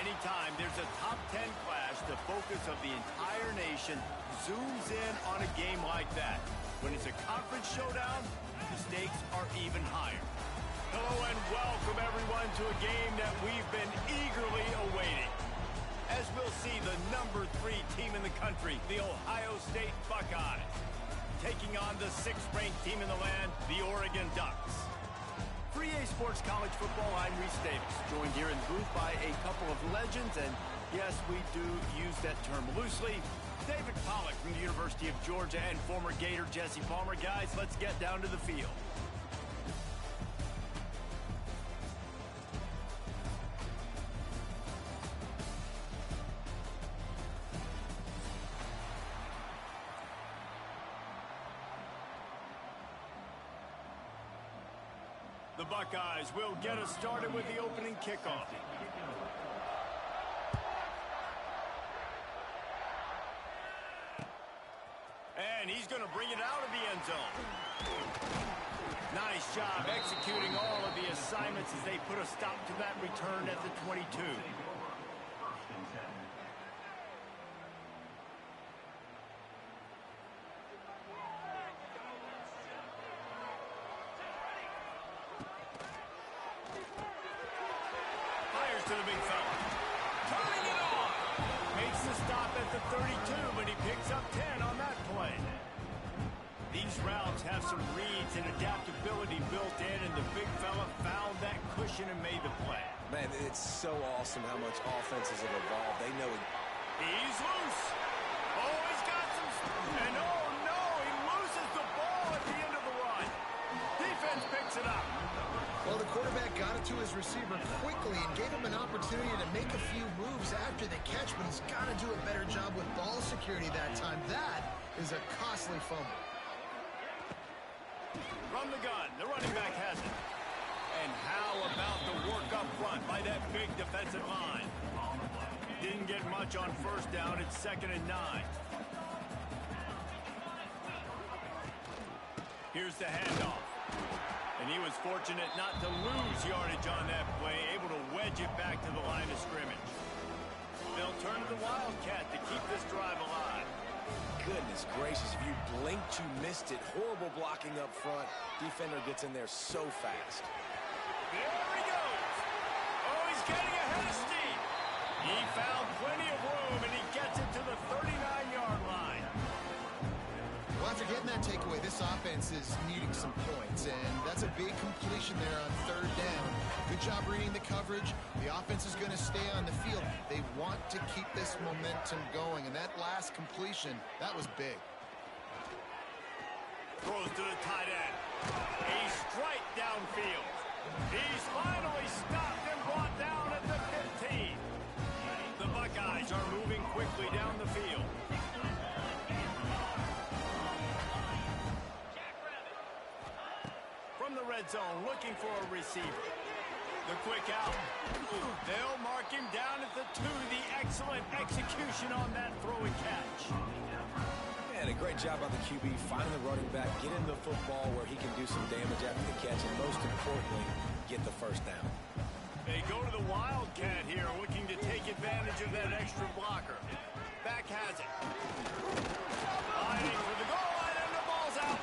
Anytime there's a top 10 clash, the focus of the entire nation zooms in on a game like that. When it's a conference showdown, the stakes are even higher. Hello and welcome everyone to a game that we've been eagerly awaiting. As we'll see the number 3 team in the country, the Ohio State Buckeyes, taking on the 6th-ranked team in the land, the Oregon Ducks. For EA Sports College Football, I'm Reese Davis, joined here in the booth by a couple of legends, and yes, we do use that term loosely. David Pollack from the University of Georgia and former Gator Jesse Palmer. Guys, let's get down to the field. The Buckeyes will get us started with the opening kickoff. And he's going to bring it out of the end zone. Nice job executing all of the assignments as they put a stop to that return at the 22. To the big fella. Turning it on. Makes the stop at the 32, but he picks up 10 on that play. These routes have some reads and adaptability built in, and the big fella found that cushion and made the play. Man, it's so awesome how much offenses have evolved. They know it. He's loose. Oh, he's got some... And oh, no, he loses the ball at the end of the run. Defense picks it up. Well, the quarterback got it to his receiver quickly and gave him an opportunity to make a few moves after the catch, but he's got to do a better job with ball security that time. That is a costly fumble. From the gun, the running back has it. And how about the work up front by that big defensive line? Didn't get much on first down. It's 2nd and 9. Here's the handoff. And he was fortunate not to lose yardage on that play, able to wedge it back to the line of scrimmage. They'll turn to the Wildcat to keep this drive alive. Goodness gracious, if you blinked, you missed it. Horrible blocking up front. Defender gets in there so fast. There he goes. Oh, he's getting ahead of steam. He found plenty of room, and he gets it to the 39-yard line. Well, after getting that takeaway, this offense is needing some points, and that's a big completion there on 3rd down. Good job reading the coverage. The offense is going to stay on the field. They want to keep this momentum going, and that last completion, that was big. Throws to the tight end. A strike downfield. He's finally stopped and brought down at the 15. The Buckeyes are moving quickly down the field. From the red zone, looking for a receiver. The quick out. They'll mark him down at the 2. The excellent execution on that throw and catch. And a great job on the QB, finding the running back, getting the football where he can do some damage after the catch, and most importantly, get the first down. They go to the Wildcat here, looking to take advantage of that extra blocker. Back has it. Fighting for the goal line, and the ball's out.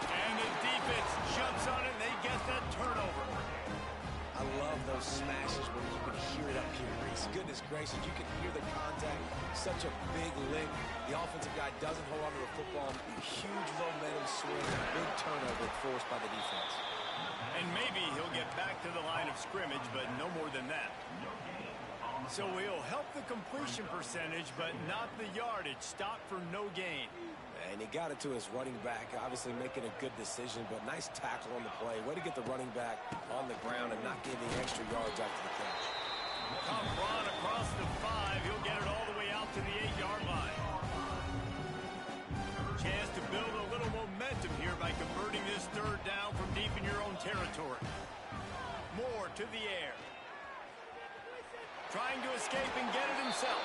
And the defense jumps on it, and they get that turnover. I love those smashes where you can hear it up here, Reese. Goodness gracious, you can hear the contact. Such a big lick. The offensive guy doesn't hold on to the football. Huge momentum swing, big turnover forced by the defense. And maybe he'll get back to the line of scrimmage, but no more than that. So he'll help the completion percentage, but not the yardage. Stop for no gain. And he got it to his running back, obviously making a good decision, but nice tackle on the play. Way to get the running back on the ground and not give the extra yards after the catch. Come run across the 5. He'll get it all the way out to the 8-yard line. Chance to build a little momentum here by converting this 3rd down from deep in your own territory. Moore to the air. Trying to escape and get it himself.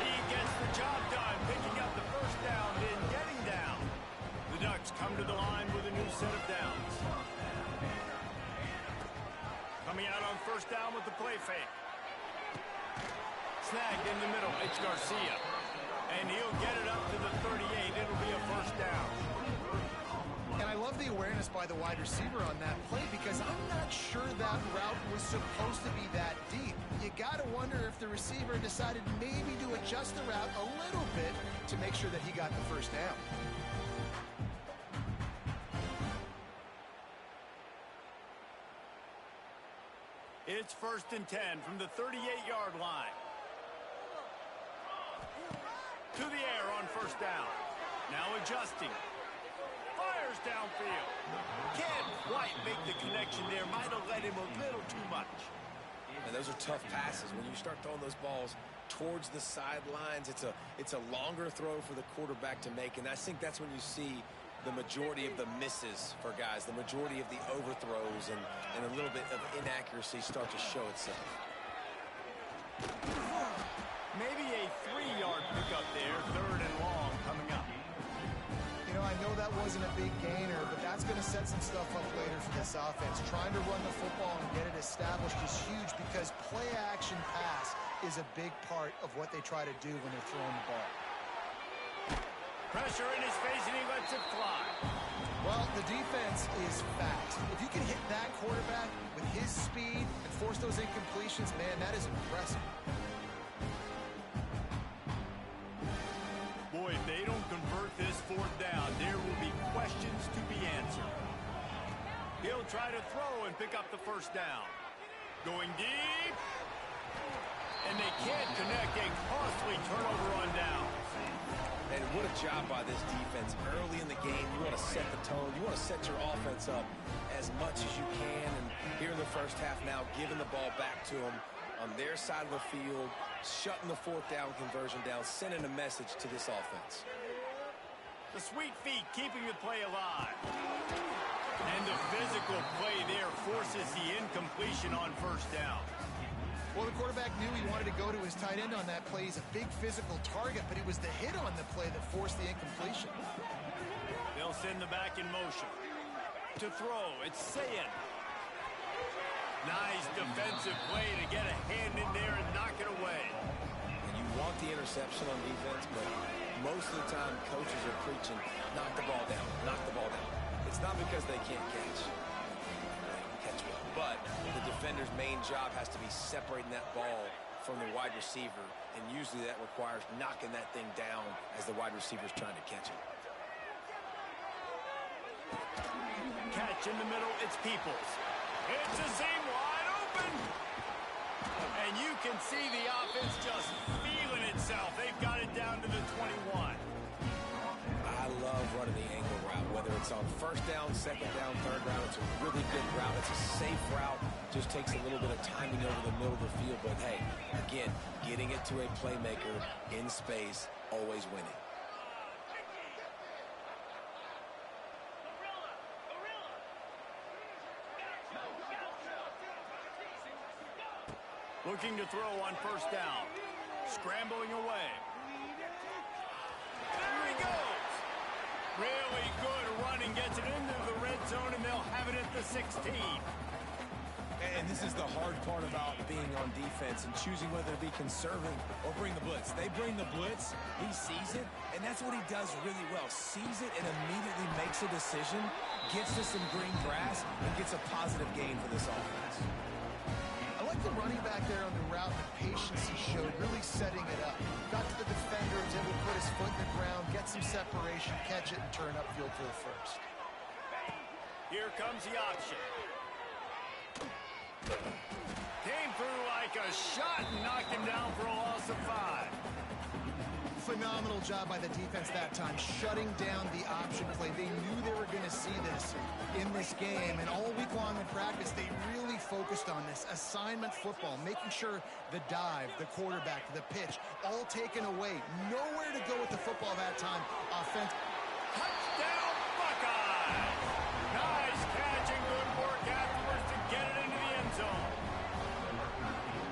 He gets the job done, picking up the first down, then getting down. The Ducks come to the line with a new set of downs. Coming out on first down with the play fake. Snagged in the middle. It's Garcia. And he'll get it up to the 38. It'll be a first down. And I love the awareness by the wide receiver on that play because I'm not sure that route was supposed to be that deep. You got to wonder if the receiver decided maybe to adjust the route a little bit to make sure that he got the first down. It's 1st and 10 from the 38-yard line. To the air on first down. Now adjusting. Fires downfield. Can't quite make the connection there. Might have let him a little too much. And those are tough passes. When you start throwing those balls towards the sidelines, it's a longer throw for the quarterback to make. And I think that's when you see the majority of the misses for guys, the majority of the overthrows and a little bit of inaccuracy start to show itself. Maybe a 3-yard pickup there, 3rd and long coming up. You know, I know that wasn't a big gainer, but that's going to set some stuff up later for this offense. Trying to run the football and get it established is huge because play-action pass is a big part of what they try to do when they're throwing the ball. Pressure in his face, and he lets it fly. Well, the defense is fast. If you can hit that quarterback with his speed and force those incompletions, man, that is impressive. Boy, if they don't convert this 4th down, there will be questions to be answered. He'll try to throw and pick up the first down. Going deep. And they can't connect. A costly turnover on down. And what a job by this defense. Early in the game, you want to set the tone. You want to set your offense up as much as you can. And here in the first half now, giving the ball back to them on their side of the field, shutting the 4th down conversion down, sending a message to this offense. The sweet feet keeping the play alive. And the physical play there forces the incompletion on first down. Well, the quarterback knew he wanted to go to his tight end on that play. He's a big physical target, but it was the hit on the play that forced the incompletion. They'll send the back in motion. To throw, it's Ncaa. Nice defensive play to get a hand in there and knock it away. And you want the interception on defense, but most of the time coaches are preaching, knock the ball down, knock the ball down. It's not because they can't catch. Well, but the defender's main job has to be separating that ball from the wide receiver, and usually that requires knocking that thing down as the wide receiver's trying to catch it. Catch in the middle, it's Peoples. It's a seam wide open. And you can see the offense just feeling itself. They've got it down to the 21. I love running the angle route, whether it's on first down, second down, third down. It's a really good route. It's a safe route. Just takes a little bit of timing over the middle of the field. But, hey, again, getting it to a playmaker in space, always winning. Looking to throw on first down. Scrambling away. There he goes. Really good running. Gets it into the red zone, and they'll have it at the 16. And this is the hard part about being on defense and choosing whether to be conservative or bring the blitz. They bring the blitz, he sees it, and that's what he does really well. Sees it and immediately makes a decision, gets to some green grass, and gets a positive gain for this offense. I like the running back there on the route, the patience he showed, really setting it up. Got to the defender, was able to put his foot in the ground, get some separation, catch it, and turn upfield for the first. Here comes the option. Came through like a shot and knocked him down for a loss of 5. Phenomenal job by the defense that time, shutting down the option play. They knew they were going to see this in this game, and all week long in practice, they really focused on this. Assignment football, making sure the dive, the quarterback, the pitch, all taken away. Nowhere to go with the football that time. Offense. Touchdown, Buckeyes! Nice catch and good work afterwards to get it into the end zone.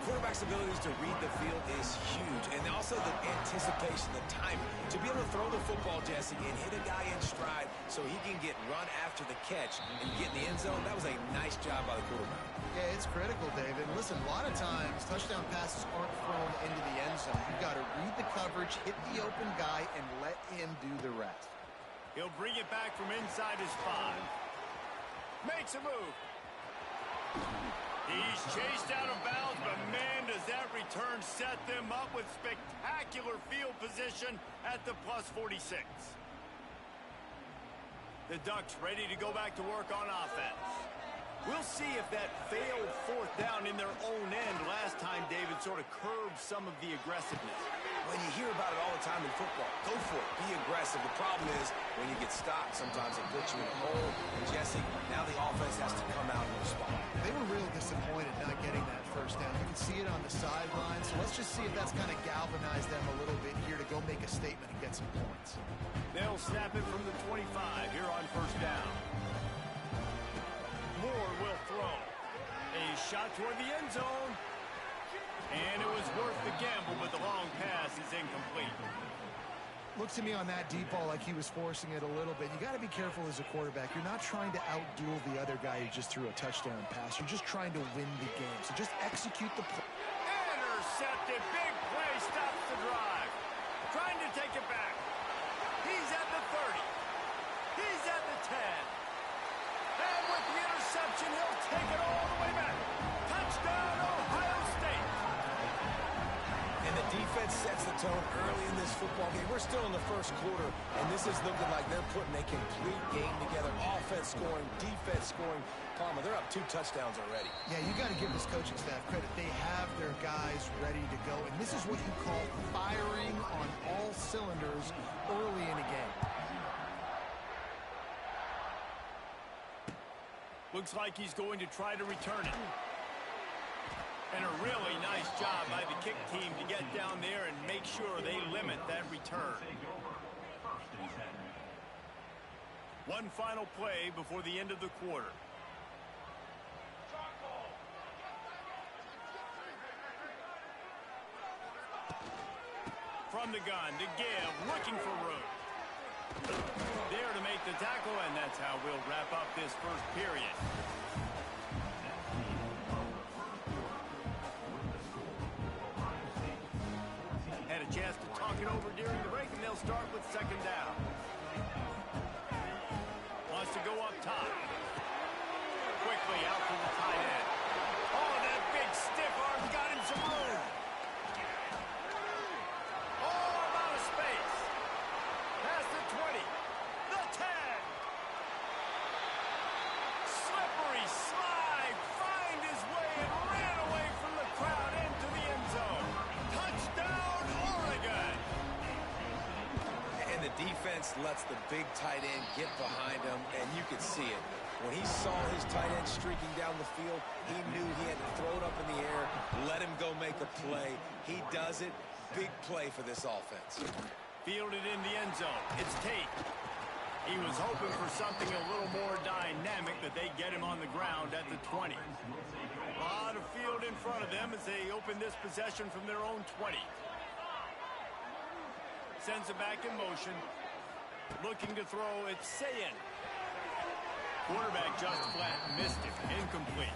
Quarterback flexibility to read the field is huge, and also the anticipation, the timing. To be able to throw the football, Jesse, and hit a guy in stride so he can get run after the catch and get in the end zone, that was a nice job by the quarterback. Yeah, it's critical, David. Listen, a lot of times touchdown passes aren't thrown into the end zone. You've got to read the coverage, hit the open guy, and let him do the rest. He'll bring it back from inside his 5. Makes a move. He's chased out of bounds, but man, does that return set them up with spectacular field position at the plus 46. The Ducks ready to go back to work on offense. We'll see if that failed 4th down in their own end last time, David, sort of curbed some of the aggressiveness. When you hear about it all the time in football, go for it. Be aggressive. The problem is when you get stopped, sometimes it puts you in a hole. And Jesse, now the offense has to come out and respond. They were real disappointed not getting that 1st down. You can see it on the sideline. So let's just see if that's kind of galvanized them a little bit here to go make a statement and get some points. They'll snap it from the 25 here on 1st down. Moore will throw. A shot toward the end zone. And it was worth the gamble, but the long pass is incomplete. Looks to me on that deep ball like he was forcing it a little bit. You got to be careful as a quarterback. You're not trying to outduel the other guy who just threw a touchdown pass. You're just trying to win the game. So just execute the play. Intercepted. Big play stops the drive. Trying to take it back. He's at the 30. He's at the 10. And with the interception, he'll take it all the way back. Touchdown, Ohio State. And the defense sets the tone early in this football game. We're still in the 1st quarter, and this is looking like they're putting a complete game together. Offense scoring, defense scoring. Palmer, they're up 2 touchdowns already. Yeah, you got to give this coaching staff credit. They have their guys ready to go, and this is what you call firing on all cylinders early in a game. Looks like he's going to try to return it. And a really nice job by the kick team to get down there and make sure they limit that return. One final play before the end of the quarter. From the gun to give, looking for room. There to make the tackle, and that's how we'll wrap up this 1st period. Had a chance to talk it over during the break, and they'll start with 2nd down. Wants to go up top. Quickly out to the tight end. Oh, that big stiff arm got him some room. Defense lets the big tight end get behind him, and you could see it. When he saw his tight end streaking down the field, he knew he had to throw it up in the air, let him go make a play. He does it. Big play for this offense. Fielded in the end zone. It's Tate. He was hoping for something a little more dynamic, that they get him on the ground at the 20. A lot of field in front of them as they open this possession from their own 20. Sends it back in motion. Looking to throw, it's Ncaa. Quarterback just flat missed it. Incomplete.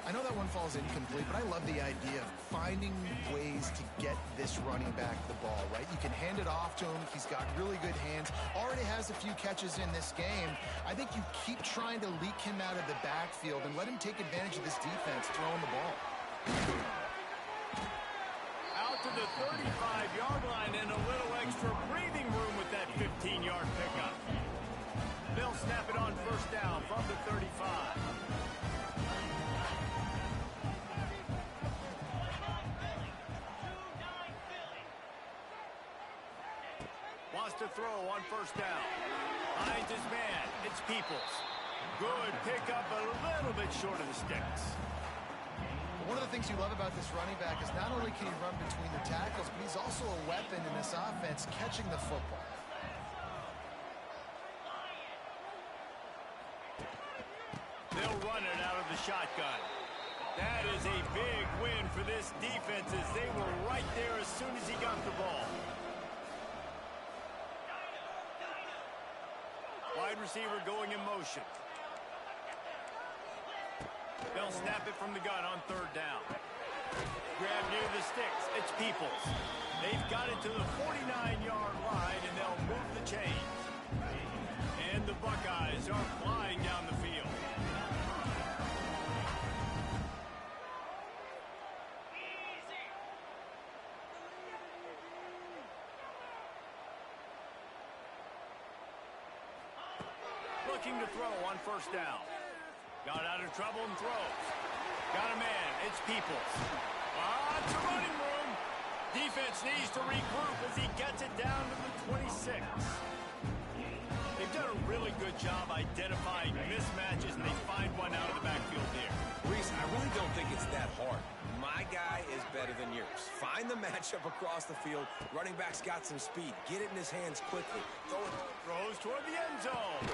I know that one falls incomplete, but I love the idea of finding ways to get this running back the ball, right? You can hand it off to him. He's got really good hands. Already has a few catches in this game. I think you keep trying to leak him out of the backfield and let him take advantage of this defense throwing the ball. To the 35-yard line and a little extra breathing room with that 15-yard pickup. They'll snap it on 1st down from the 35. Wants to throw on 1st down. Finds his man. It's Peoples. Good pickup, a little bit short of the sticks. One of the things you love about this running back is not only can he run between the tackles, but he's also a weapon in this offense, catching the football. They'll run it out of the shotgun. That is a big win for this defense as they were right there as soon as he got the ball. Wide receiver going in motion. They'll snap it from the gun on third down. Grab near the sticks. It's Peoples. They've got it to the 49-yard line, and they'll move the chains. And the Buckeyes are flying down the field. Looking to throw on first down. Got out of trouble and throws. Got a man. It's Peoples. Lots of running room. Defense needs to regroup as he gets it down to the 26. They've done a really good job identifying mismatches, and they find one out of the backfield here. Reese, I really don't think it's that hard. My guy is better than yours. Find the matchup across the field. Running back's got some speed. Get it in his hands quickly. Throws toward the end zone.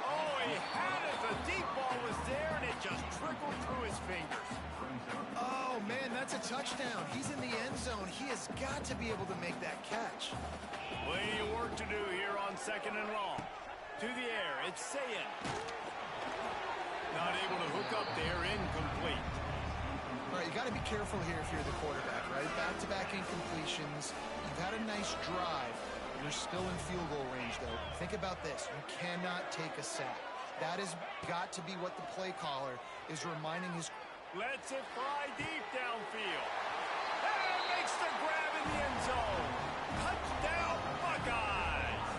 Oh, he had it. The deep ball was there, and it just trickled through his fingers. Oh, man, that's a touchdown. He's in the end zone. He has got to be able to make that catch. Plenty of work to do here on second and long. To the air, it's Ncaa. Not able to hook up there, incomplete. All right, you got to be careful here if you're the quarterback, right? Back-to-back incompletions. You've had a nice drive. You're still in field goal range, though. Think about this. You cannot take a sack. That has got to be what the play caller is reminding his... Lets it fly deep downfield. And makes the grab in the end zone. Touchdown, Buckeyes!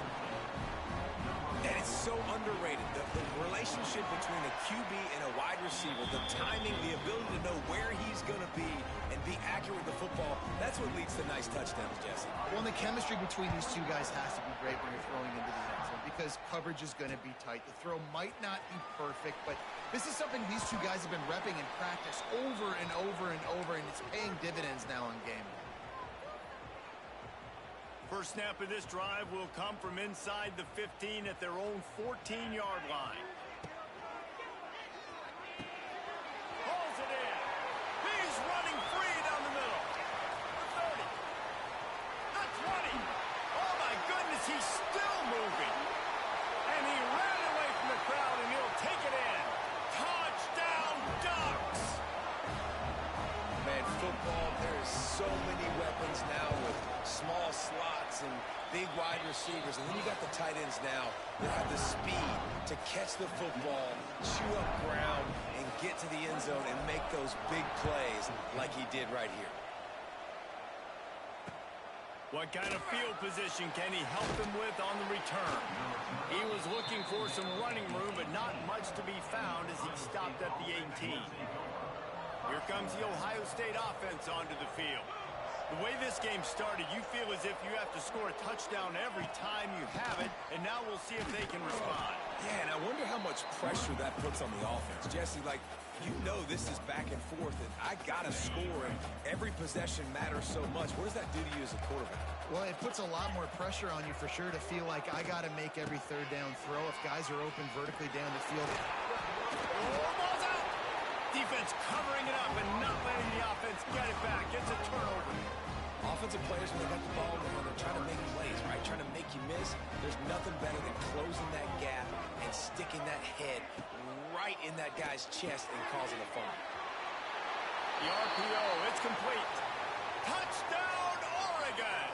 And it's so underrated. The relationship between a QB and a wide receiver, the timing, the ability to know where he's going to be and be accurate with the football, that's what leads to nice touchdowns, Jesse. Well, and the chemistry between these two guys has to be great when you're throwing into the end zone because coverage is going to be tight. The throw might not be perfect, but this is something these two guys have been repping in practice over and over and over, and it's paying dividends now in game. First snap of this drive will come from inside the 15 at their own 14-yard line. Pulls it in. He's running free down the middle. The 30. The 20. Oh, my goodness, he's still moving. And he ran away from the crowd, and he'll take it in. Touchdown, Ducks! Man, football, there is so many weapons now with small slots and big wide receivers. And then you got the tight ends now that have the speed to catch the football, chew up ground, and get to the end zone and make those big plays like he did right here. What kind of field position can he help them with on the return? He was looking for some running room, but not much to be found as he stopped at the 18. Here comes the Ohio State offense onto the field. The way this game started, you feel as if you have to score a touchdown every time you have it, and now we'll see if they can respond. Yeah, and I wonder how much pressure that puts on the offense. Jesse, like, you know this is back and forth, and I got to score, and every possession matters so much. What does that do to you as a quarterback? Well, it puts a lot more pressure on you for sure to feel like I got to make every third down throw if guys are open vertically down the field. Oh, ball's out! Defense covering it up and not letting the offense get it back. It's a turnover. Offensive players, when they got the ball, they're trying to make plays, right? Trying to make you miss. There's nothing better than closing that gap and sticking that head right in that guy's chest and causing a fumble. The RPO, it's complete. Touchdown, Oregon!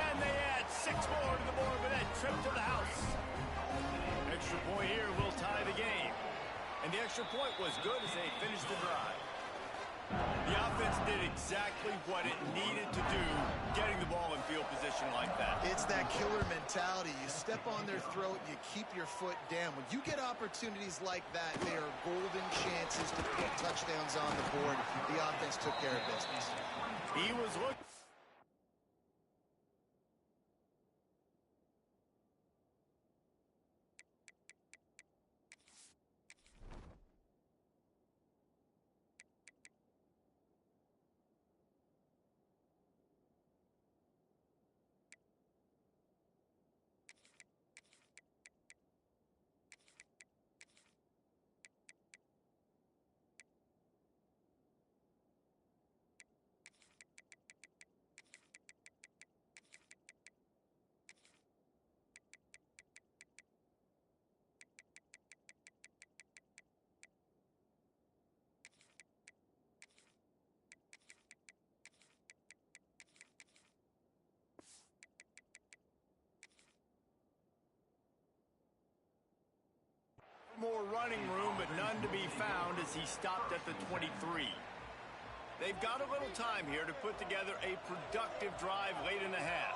And they add 6 more to the board with that trip to the house. Extra point here will tie the game. And the extra point was good as they finished the drive. The offense did exactly what it needed to do, getting the ball in field position like that. It's that killer mentality. You step on their throat, you keep your foot down. When you get opportunities like that, they are golden chances to put touchdowns on the board. The offense took care of business. He was looking. running room, but none to be found as he stopped at the 23. They've got a little time here to put together a productive drive late in the half.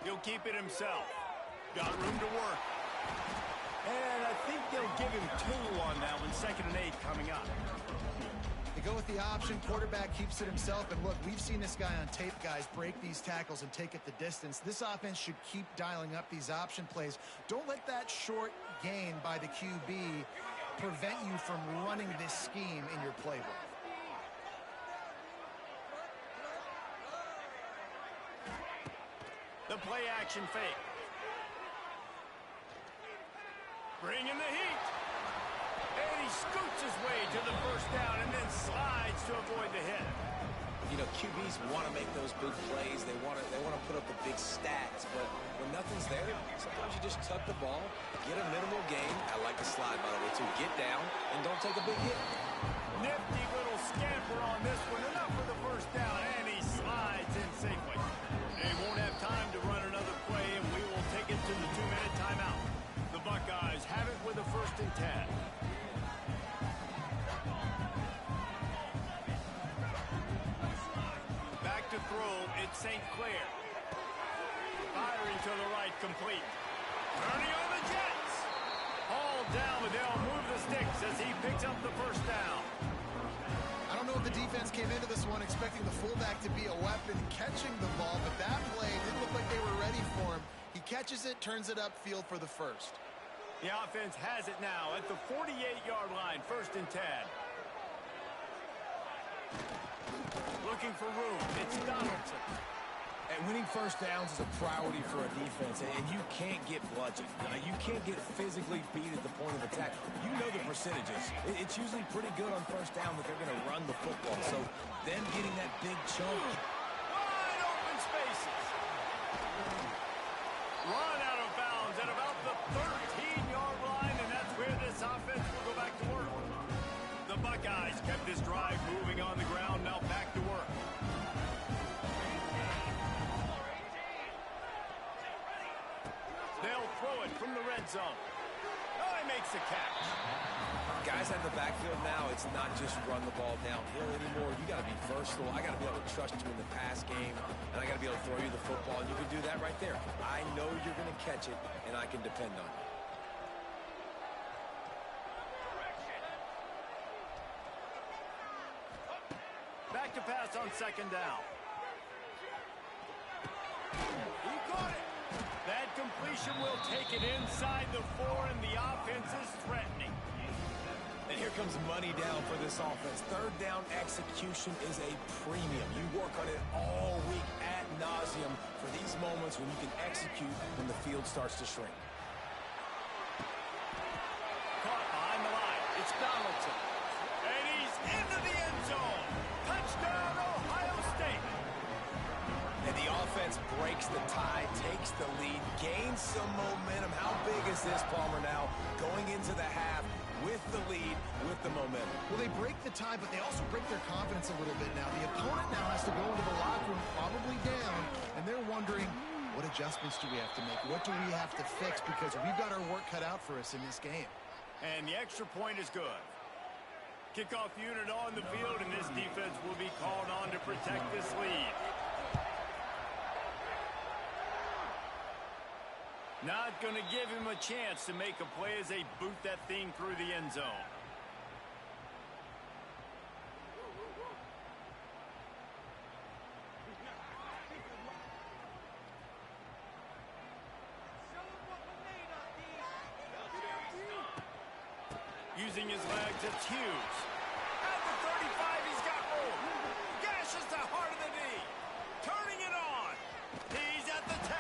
He'll keep it himself. Got room to work. And I think they'll give him 2 on that one, 2nd and 8 coming up. They go with the option. Quarterback keeps it himself. And look, we've seen this guy on tape, guys, break these tackles and take it the distance. This offense should keep dialing up these option plays. Don't let that short gain by the QB prevent you from running this scheme in your playbook. The play action fake. Bringing the heat. And he scoots his way to the first down and then slides to avoid the hit. You know, QBs want to make those big plays. They want to put up the big stats. But when nothing's there, sometimes you just tuck the ball, get a minimal gain. I like the slide, by the way, too. Get down and don't take a big hit. Nifty little scamper on this one. Enough for the first down, and he slides in safely. They won't have time to run another play, and we will take it to the 2-minute timeout. The Buckeyes have it with a 1st and 10. Back to throw, it's St. Clair. Firing to the right, complete. Turning on the Jets. Hauled down, but they'll move the sticks as he picks up the first down. I don't know if the defense came into this one expecting the fullback to be a weapon catching the ball, but that play didn't look like they were ready for him. He catches it, turns it upfield for the first. The offense has it now at the 48-yard line, 1st and 10. Looking for room. It's Donaldson. And winning first downs is a priority for a defense, and you can't get bludgeoned. You can't get physically beat at the point of attack. You know the percentages. It's usually pretty good on first down that they're going to run the football. So them getting that big chunk. Wide open spaces. Run out of bounds at about the 13-yard line, and that's where this offense will go back to work. The Buckeyes kept this drive moving on the ground, now back to work. They'll throw it from the red zone. Oh, he makes the catch. Guys out of the backfield now, it's not just run the ball downhill anymore. You got to be versatile. I got to be able to trust you in the pass game, and I got to be able to throw you the football, and you can do that right there. I know you're going to catch it, and I can depend on it. Back to pass on 2nd down. He caught it. That completion will take it inside the 4, and the offense is threatening. And here comes money down for this offense. 3rd down execution is a premium. You work on it all week ad nauseum for these moments when you can execute when the field starts to shrink. Caught behind the line. It's Donaldson. And he's into the end zone. Touchdown, Ohio State. And the offense breaks the tie, takes the lead, gains some momentum. How big is this, Palmer, now? Going into the half with the lead, with the momentum. Well, they break the tie, but they also break their confidence a little bit now. The opponent now has to go into the locker room probably down, and they're wondering, what adjustments do we have to make? What do we have to fix? Because we've got our work cut out for us in this game. And the extra point is good. Kickoff unit on the field, and this defense will be called on to protect this lead. Not going to give him a chance to make a play as they boot that thing through the end zone. Using his legs, it's Hughes. At the 35, he's got room. Gashes the heart of the knee. Turning it on. He's at the 10.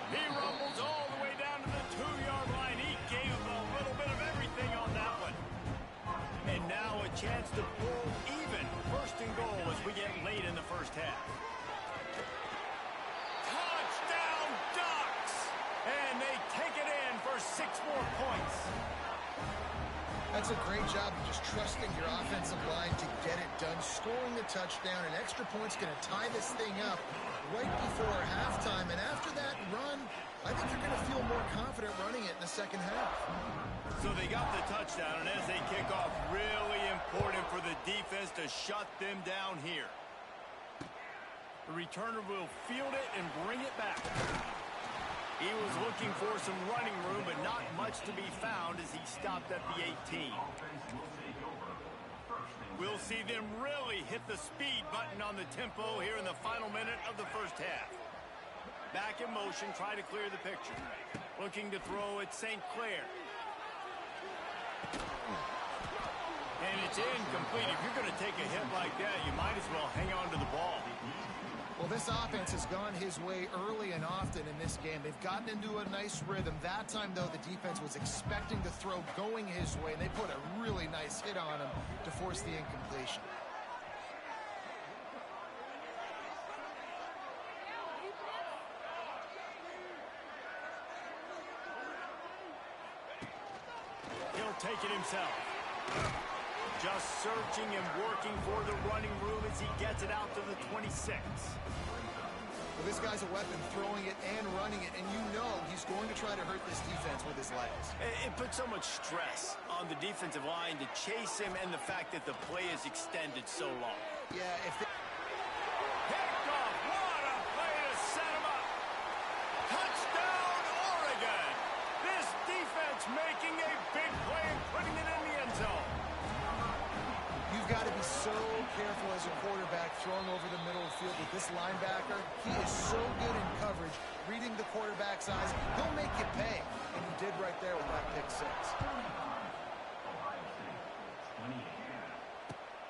He rumbles all the way down to the 2-yard line. He gave him a little bit of everything on that one. And now a chance to pull even. 1st and goal as we get late in the first half. Touchdown, Ducks! And they take it in for 6 more points. That's a great job of just trusting your offensive line to get it done. Scoring the touchdown, an extra point's going to tie this thing up right before halftime. And after that run, I think they're going to feel more confident running it in the second half. So they got the touchdown, and as they kick off, really important for the defense to shut them down here. The returner will field it and bring it back. He was looking for some running room, but not much to be found as he stopped at the 18. We'll see them really hit the speed button on the tempo here in the final minute of the first half. Back in motion, try to clear the picture. Looking to throw at St. Clair. And it's incomplete. If you're going to take a hit like that, you might as well hang on to the ball. Well, this offense has gone his way early and often in this game. They've gotten into a nice rhythm. That time, though, the defense was expecting the throw going his way, and they put a really nice hit on him to force the incompletion. He'll take it himself. Just searching and working for the running room as he gets it out to the 26. Well, this guy's a weapon, throwing it and running it, and you know he's going to try to hurt this defense with his legs. It puts so much stress on the defensive line to chase him, and the fact that the play is extended so long. Yeah, if they... Picked off. What a play to set him up. Touchdown, Oregon. This defense making a big play and putting it in the end zone. You've got to be so careful as a quarterback throwing over the middle of the field with this linebacker. He is so good in coverage, reading the quarterback's eyes. He'll make you pay, and he did right there with that pick six.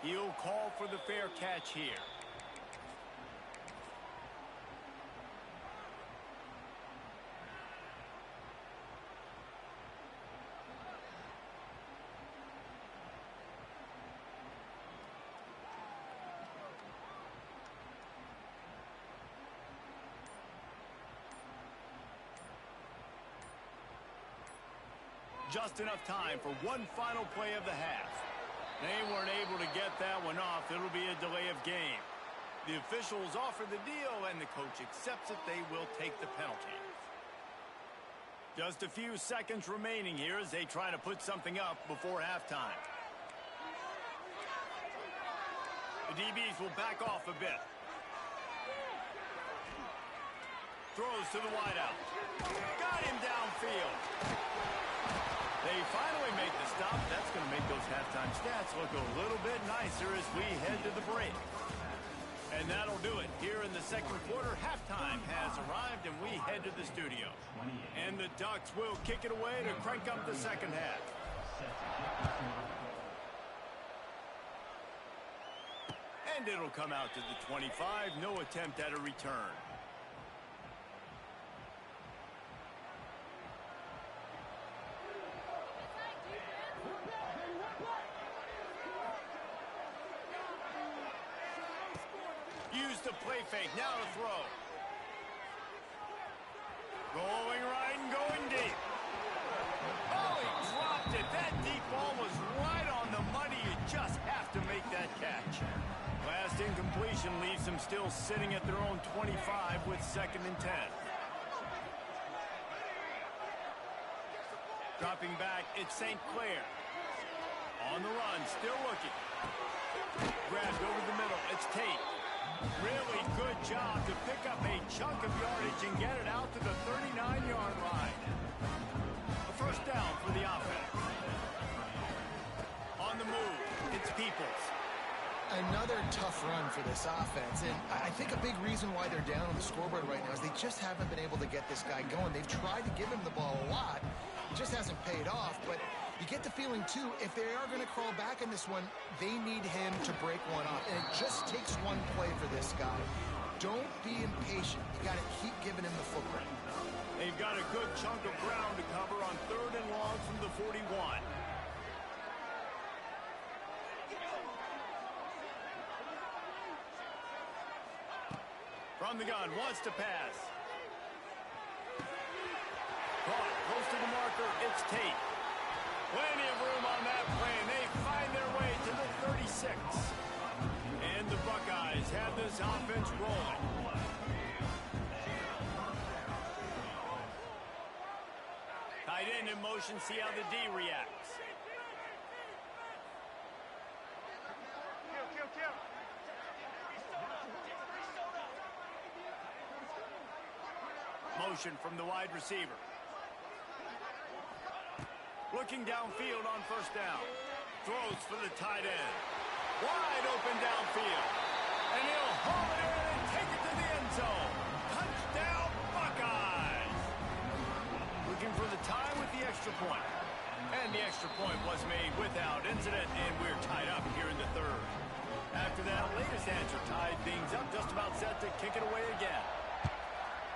He'll call for the fair catch here. Just enough time for one final play of the half. They weren't able to get that one off. It'll be a delay of game. The officials offer the deal, and the coach accepts it. They will take the penalty. Just a few seconds remaining here as they try to put something up before halftime. The DBs will back off a bit. Throws to the wideout. Got him downfield. They finally make the stop. That's going to make those halftime stats look a little bit nicer as we head to the break. And that'll do it. Here in the second quarter, halftime has arrived, and we head to the studio. And the Ducks will kick it away to crank up the second half. And it'll come out to the 25. No attempt at a return. Use the play fake, now to throw. Going right and going deep. Oh, he dropped it. That deep ball was right on the money. You just have to make that catch. Last incompletion leaves them still sitting at their own 25 with 2nd and 10. Dropping back, it's St. Clair. On the run, still looking. Grabbed over the middle, it's Tate. Really good job to pick up a chunk of yardage and get it out to the 39-yard line. A first down for the offense. On the move, it's Peoples. Another tough run for this offense, and I think a big reason why they're down on the scoreboard right now is they just haven't been able to get this guy going. They've tried to give him the ball a lot. It just hasn't paid off, but you get the feeling, too, if they are going to crawl back in this one, they need him to break one off. And it just takes one play for this guy. Don't be impatient. You got to keep giving him the football. They've got a good chunk of ground to cover on 3rd and long from the 41. From the gun, wants to pass. Caught, close to the marker, it's Tate. Plenty of room on that play, and they find their way to the 36. And the Buckeyes have this offense rolling. Tight end in motion, see how the D reacts. Motion from the wide receiver. Looking downfield on first down. Throws for the tight end. Wide open downfield. And he'll haul it in and take it to the end zone. Touchdown, Buckeyes! Looking for the tie with the extra point. And the extra point was made without incident, and we're tied up here in the third. After that latest answer tied things up, just about set to kick it away again.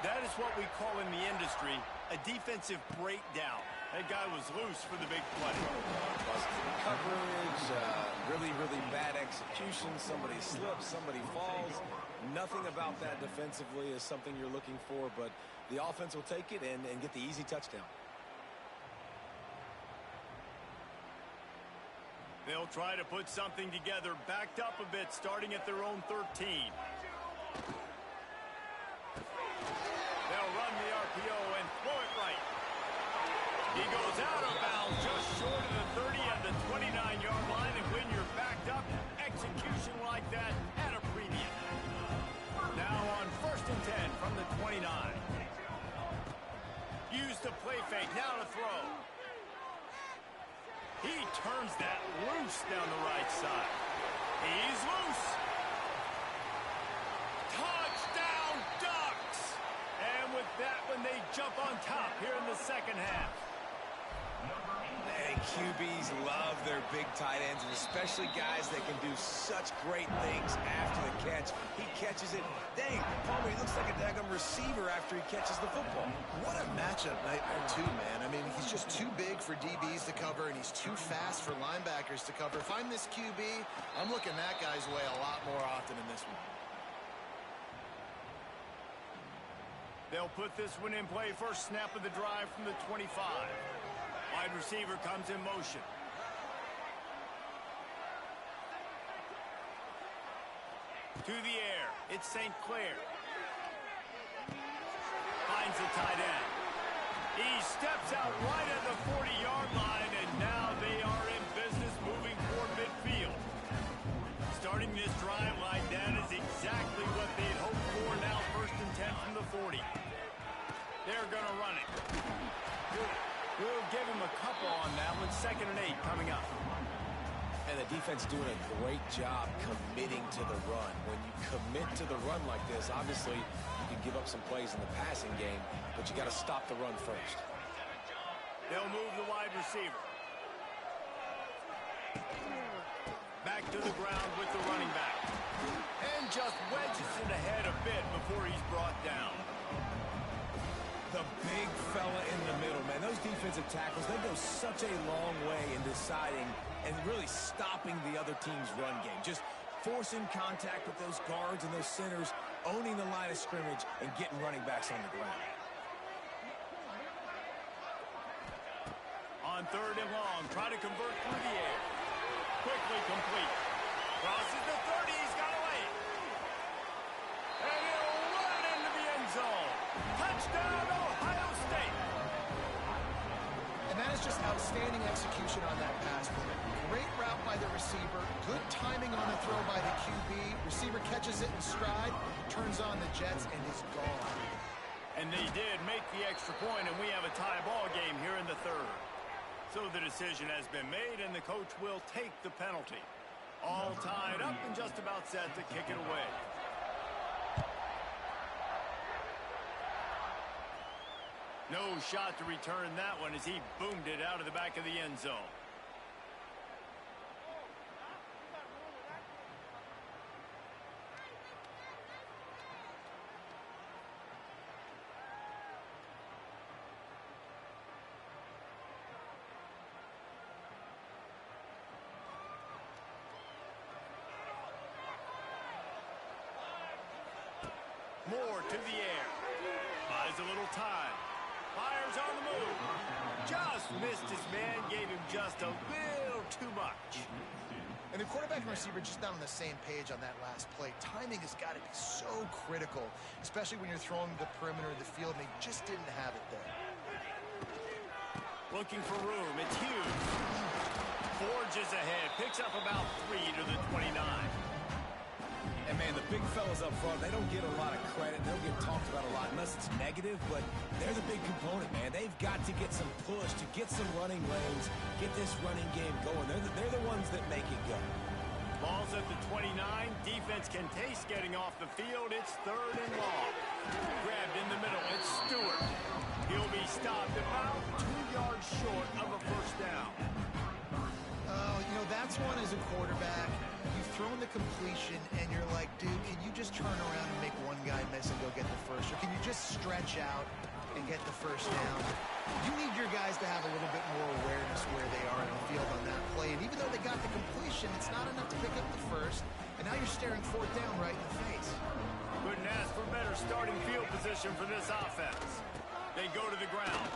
That is what we call in the industry a defensive breakdown. That guy was loose for the big play. Busted coverage, really bad execution. Somebody slips, somebody falls. Nothing about that defensively is something you're looking for, but the offense will take it and get the easy touchdown. They'll try to put something together, backed up a bit, starting at their own 13. They'll run the RPO and throw it right. He goes out of bounds just short of the 30 and the 29-yard line, and when you're backed up, execution like that at a premium. Now on 1st and 10 from the 29. Use the play fake, now to throw. He turns that loose down the right side. He's loose. Touchdown, Ducks! And with that one, they jump on top here in the second half. And QBs love their big tight ends, and especially guys that can do such great things after the catch. He catches it. Dang, Palmer, he looks like a daggum receiver after he catches the football. What a matchup nightmare, too, man. I mean, he's just too big for DBs to cover, and he's too fast for linebackers to cover. If I'm this QB, I'm looking that guy's way a lot more often in this one. They'll put this one in play. First snap of the drive from the 25. Wide receiver comes in motion. To the air. It's St. Clair. Finds the tight end. He steps out right at the 40-yard line, and now they are in business moving toward midfield. Starting this drive like that is exactly what they'd hoped for. Now 1st and 10 from the 40. They're going to run it. We'll give him a couple on that one. 2nd and 8 coming up. And the defense doing a great job committing to the run. When you commit to the run like this, obviously you can give up some plays in the passing game, but you got to stop the run first. They'll move the wide receiver. Back to the ground with the running back. And just wedges it ahead a bit before he's brought down. The big fella in the middle, man. Those defensive tackles, they go such a long way in deciding and really stopping the other team's run game. Just forcing contact with those guards and those centers, owning the line of scrimmage, and getting running backs on the ground. On 3rd and long, try to convert through the air. Quickly complete. Crosses the 30, he's got away. And he'll run it into the end zone. Touchdown, Ohio State. And that is just outstanding execution on that pass play. Great route by the receiver, good timing on the throw by the QB. Receiver catches it in stride, turns on the jets, and is gone. And they did make the extra point, and we have a tie ball game here in the 3rd. So the decision has been made, and the coach will take the penalty. All tied up and just about set to kick it away. No shot to return that one as he boomed it out of the back of the end zone. Moore to the air. Buys a little time. Fires on the move. Just missed his man. Gave him just a little too much. And the quarterback and receiver just not on the same page on that last play. Timing has got to be so critical, especially when you're throwing the perimeter of the field, and they just didn't have it there. Looking for room. It's huge. Forges ahead. Picks up about 3 to the 29. And, man, the big fellas up front, they don't get a lot of credit. They don't get talked about a lot unless it's negative, but they're the big component, man. They've got to get some push, to get some running lanes, get this running game going. They're the ones that make it go. Ball's at the 29. Defense can taste getting off the field. It's 3rd and long. Grabbed in the middle. It's Stewart. He'll be stopped about 2 yards short of a first down. Oh, you know, that's one as a quarterback. You've thrown the completion, and you're like, dude, can you just turn around and make one guy miss and go get the first? Or can you just stretch out and get the first down? You need your guys to have a little bit more awareness where they are in the field on that play. And even though they got the completion, it's not enough to pick up the first. And now you're staring 4th down right in the face. Couldn't ask for better starting field position for this offense. They go to the ground.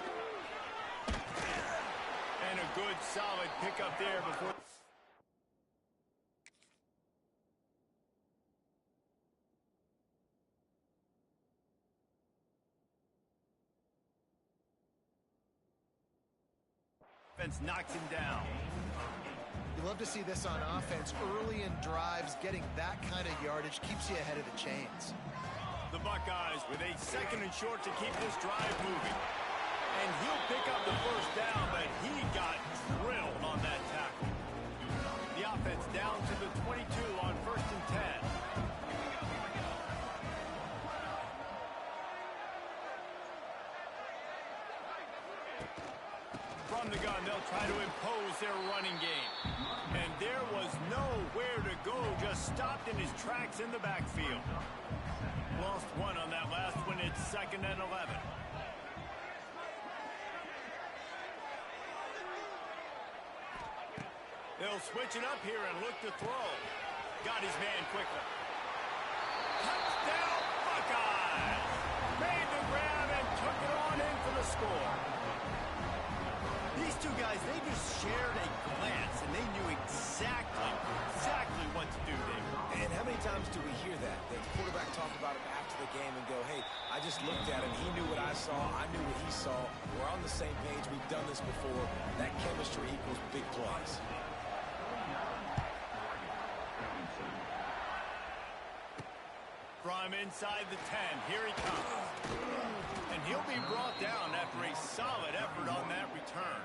And a good, solid pickup there before... Offense knocks him down. You love to see this on offense. Early in drives, getting that kind of yardage keeps you ahead of the chains. The Buckeyes with a 2nd and short to keep this drive moving. And he'll pick up the first down, but he got drilled on that tackle. The offense down to the 22 on 1st and 10. From the gun, they'll try to impose their running game. And there was nowhere to go, just stopped in his tracks in the backfield. Lost 1 on that last one. It's 2nd and 11. They'll switch it up here and look to throw. Got his man quickly. Touchdown, Buckeyes! Made the grab and took it on in for the score. These two guys, they just shared a glance, and they knew exactly what to do there. And how many times do we hear that? The quarterback talk about it after the game and go, hey, I just looked at him. He knew what I saw. I knew what he saw. We're on the same page. We've done this before. That chemistry equals big plays. From inside the 10, here he comes. And he'll be brought down after a solid effort on that return.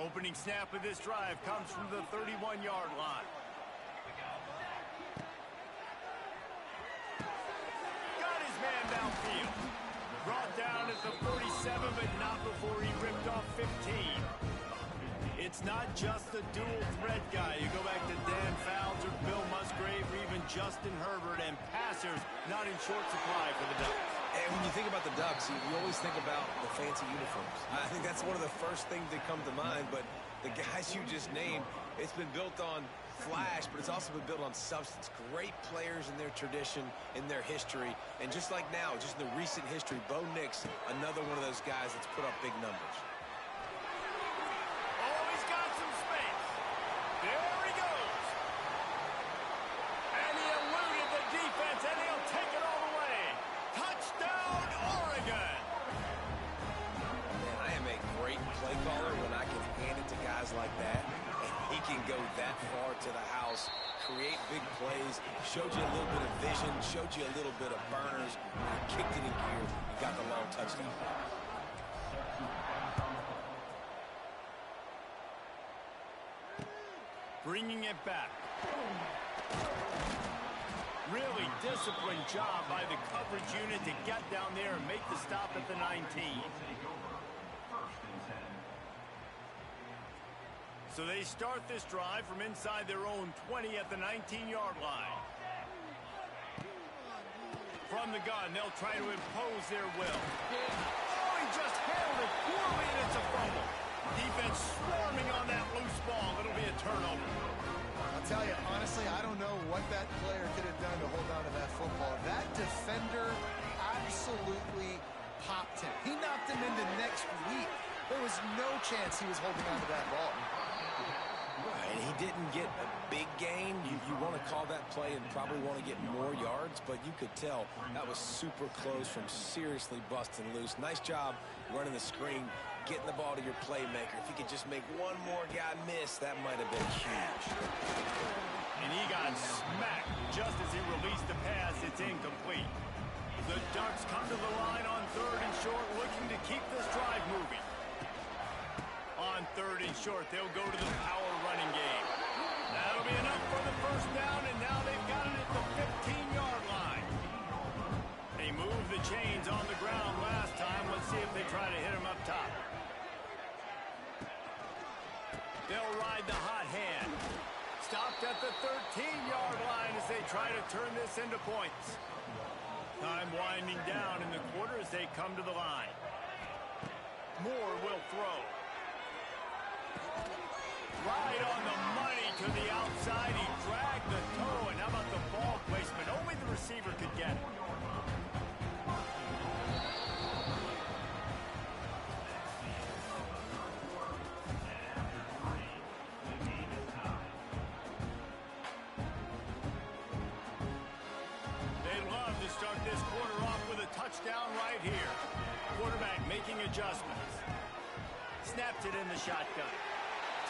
Opening snap of this drive comes from the 31-yard line. Got his man downfield. Brought down at the 47, but not before he ripped off 15. It's not just the dual threat guy. You go back to Dan Fouts or Bill Musgrave or even Justin Herbert, and passers not in short supply for the Ducks. And when you think about the Ducks, you always think about the fancy uniforms. I think that's one of the first things that come to mind, but the guys you just named, it's been built on flash, but it's also been built on substance. Great players in their tradition, in their history, and just like now, just in the recent history, Bo Nix, another one of those guys that's put up big numbers. Oh, he's got some space. There he goes. And he eluded the defense, and he'll take it all the way. Touchdown, Oregon. Man, I am a great play caller when I can hand it to guys like that. He can go that far to the house, create big plays, showed you a little bit of vision, showed you a little bit of burners, kicked it in gear, and got the long touchdown. Bringing it back. Really disciplined job by the coverage unit to get down there and make the stop at the 19. So they start this drive from inside their own 20 at the 19-yard line. From the gun, they'll try to impose their will. Oh, he just handled it poorly, and it's a fumble. Defense swarming on that loose ball. It'll be a turnover. I'll tell you, honestly, I don't know what that player could have done to hold on to that football. That defender absolutely popped him. He knocked him into next week. There was no chance he was holding on to that ball. didn't get a big gain. You want to call that play and probably want to get more yards, but you could tell that was super close from seriously busting loose. Nice job running the screen, getting the ball to your playmaker. If he could just make one more guy miss, that might have been huge. And he got smacked just as he released the pass. It's incomplete. The Ducks come to the line on 3rd and short, looking to keep this drive moving. On 3rd and short, they'll go to the power running game. That'll be enough for the first down, and now they've got it at the 15-yard line. They moved the chains on the ground last time. Let's see if they try to hit him up top. They'll ride the hot hand. Stopped at the 13-yard line as they try to turn this into points. Time winding down in the quarter as they come to the line. Moore will throw. Right on the money to the outside. He dragged the toe, and how about the ball placement? Only the receiver could get it. Start this quarter off with a touchdown right here. Quarterback making adjustments. Snaps it in the shotgun.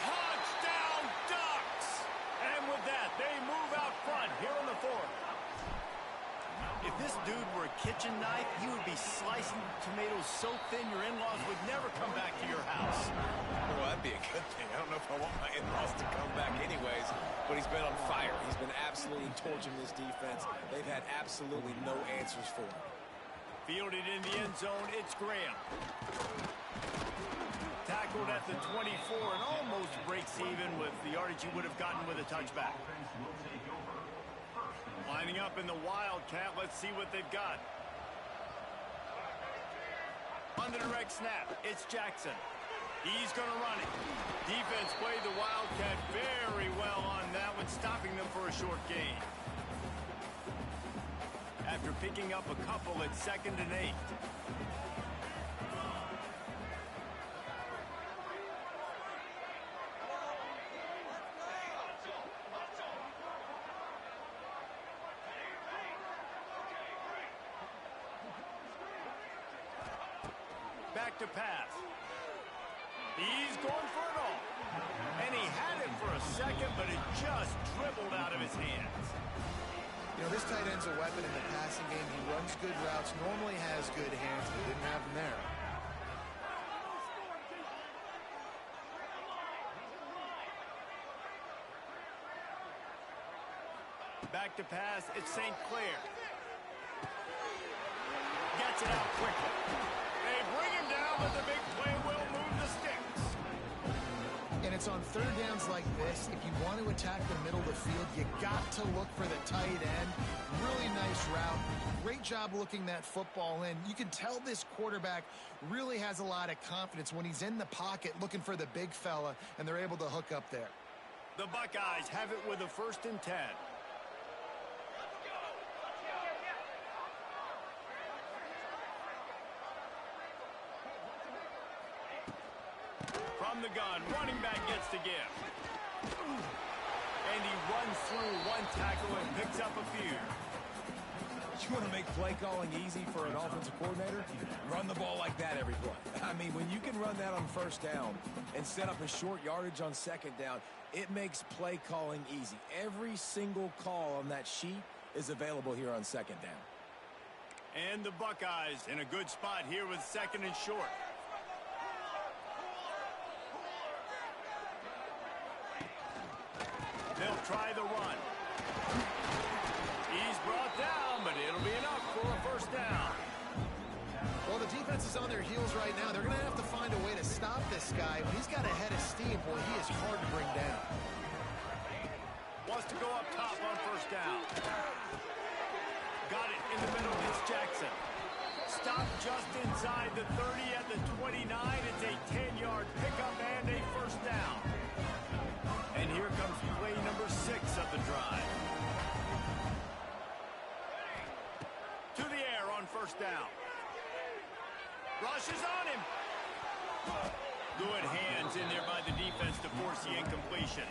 Touchdown, Ducks! And with that, they move out front here on the 4th. If this dude were a kitchen knife, you would be slicing tomatoes so thin your in-laws would never come back to your house. Well, that'd be a good thing. I don't know if I want my in-laws to come back anyways, but he's been on fire. He's been absolutely torching this defense. They've had absolutely no answers for him. Fielded in the end zone, it's Graham. Tackled at the 24 and almost breaks even with the yardage he would have gotten with a touchback. Lining up in the Wildcat, let's see what they've got. On the direct snap, it's Jackson. He's going to run it. Defense played the Wildcat very well on that one, stopping them for a short gain. After picking up a couple at 2nd and 8. Back to pass. He's going for it all. And he had it for a second, but it just dribbled out of his hands. You know, this tight end's a weapon in the passing game. He runs good routes, normally has good hands, but didn't have them there. Back to pass, it's St. Clair. Gets it out quickly. They bring him down, but the big play will move the sticks. And it's on 3rd downs like this. If you want to attack the middle of the field, you got to look for the tight end. Really nice route. Great job looking that football in. You can tell this quarterback really has a lot of confidence when he's in the pocket looking for the big fella, and they're able to hook up there. The Buckeyes have it with a 1st and 10. From the gun, running back gets to give. And he runs through one tackle and picks up a few. You want to make play calling easy for an offensive coordinator? Run the ball like that every play. I mean, when you can run that on 1st down and set up a short yardage on 2nd down, it makes play calling easy. Every single call on that sheet is available here on 2nd down. And the Buckeyes in a good spot here with 2nd and short. They'll try the run. He's brought down, but it'll be enough for a 1st down. Well, the defense is on their heels right now. They're going to have to find a way to stop this guy. When he's got a head of steam, boy, he is hard to bring down. Wants to go up top on 1st down. Got it in the middle. It's Jackson. Stopped just inside the 30 at the 29. It's a 10-yard pickup and a 1st down. And here comes play number 6 of the drive. To the air on 1st down. Rushes on him. Good hands in there by the defense to force the incompletion.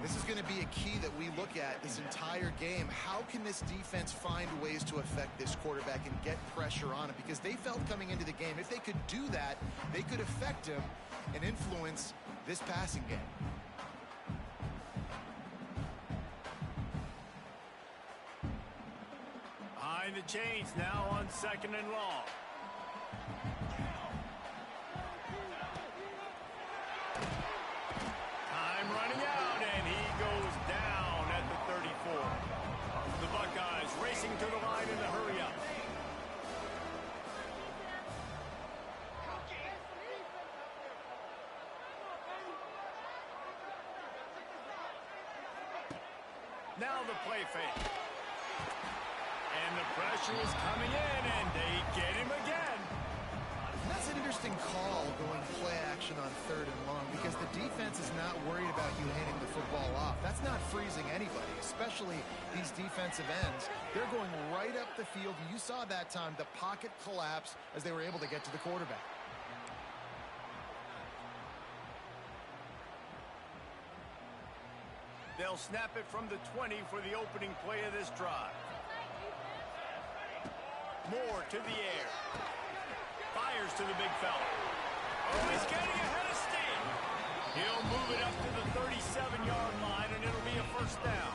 This is going to be a key that we look at this entire game. How can this defense find ways to affect this quarterback and get pressure on him? Because they felt coming into the game, if they could do that, they could affect him and influence this passing game. Behind the chains now on 2nd and long. Time running out, and he goes down at the 34. The Buckeyes racing to the line in the hurry up. Now the play fake. And the pressure is coming in, and they get him again. And that's an interesting call going play action on 3rd and long, because the defense is not worried about you handing the football off. That's not freezing anybody, especially these defensive ends. They're going right up the field. You saw that time the pocket collapse as they were able to get to the quarterback. They'll snap it from the 20 for the opening play of this drive. Moore to the air. Fires to the big fella. Oh, he's getting ahead of steam. He'll move it up to the 37-yard line, and it'll be a first down.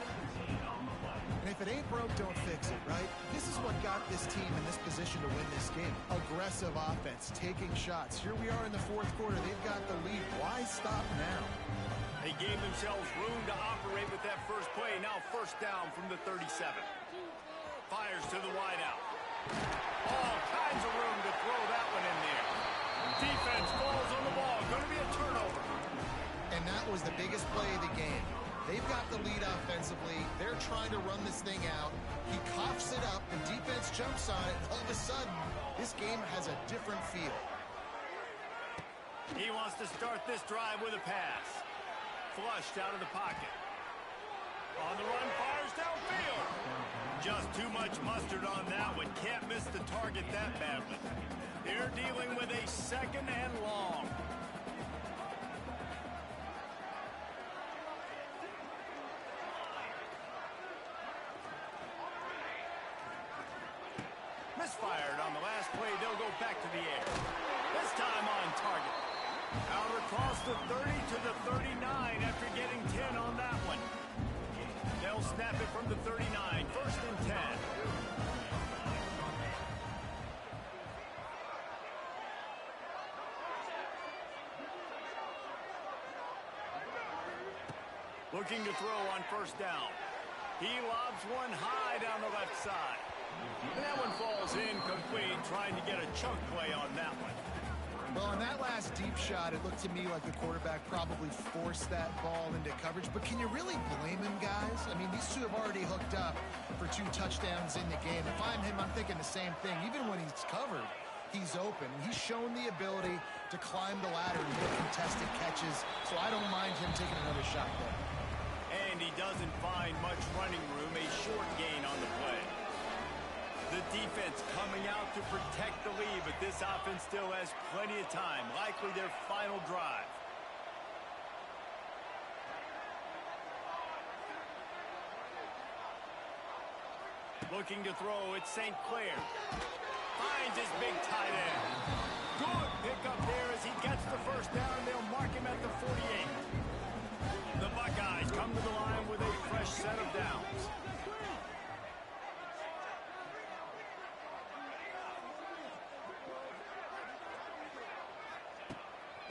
And if it ain't broke, don't fix it, right? This is what got this team in this position to win this game. Aggressive offense, taking shots. Here we are in the 4th quarter. They've got the lead. Why stop now? They gave themselves room to operate with that first play. Now first down from the 37. Fires to the wideout. All kinds of room to throw that one in there. Defense falls on the ball. Going to be a turnover. And that was the biggest play of the game. They've got the lead offensively. They're trying to run this thing out. He coughs it up. The defense jumps on it. All of a sudden, this game has a different feel. He wants to start this drive with a pass. Flushed out of the pocket. On the run, fires downfield. Just too much mustard on that one. Can't miss the target that badly. They're dealing with a 2nd and long. Misfired on the last play. They'll go back to the air. This time on target. Out across the 30 to the 39 after getting 10 on that one. They'll snap it from the 39. 1st and 10. Looking to throw on 1st down. He lobs one high down the left side. And that one falls incomplete, trying to get a chunk play on that one. Well, on that last deep shot, it looked to me like the quarterback probably forced that ball into coverage. But can you really blame him, guys? I mean, these two have already hooked up for 2 touchdowns in the game. If I'm him, I'm thinking the same thing. Even when he's covered, he's open. He's shown the ability to climb the ladder and get contested catches. So I don't mind him taking another shot there. And he doesn't find much running room, a short gain on the play. The defense coming out to protect the lead, but this offense still has plenty of time, likely their final drive. Looking to throw, it's St. Clair. Finds his big tight end. Good pickup there as he gets the first down, and they'll mark him at the 48. The Buckeyes come to the line with a fresh set of downs.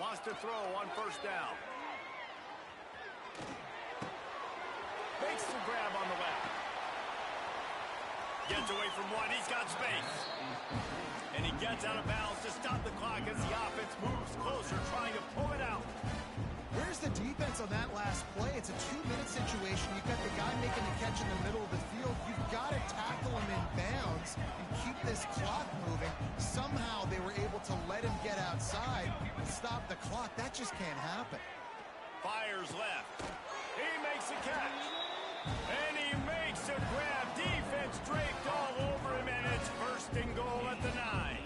Wants to throw on 1st down. Makes the grab on the left. Gets away from one. He's got space. And he gets out of bounds to stop the clock as the offense moves closer, trying to pull it out. Where's the defense on that last play? It's a 2-minute situation. You've got the guy making the catch in the middle of the field. You've got to tackle him in bounds and keep this clock moving. Somehow they were able to let him get outside and stop the clock. That just can't happen. Fires left. He makes a catch. And he makes a grab. Defense draped all over him, and it's 1st and goal at the 9.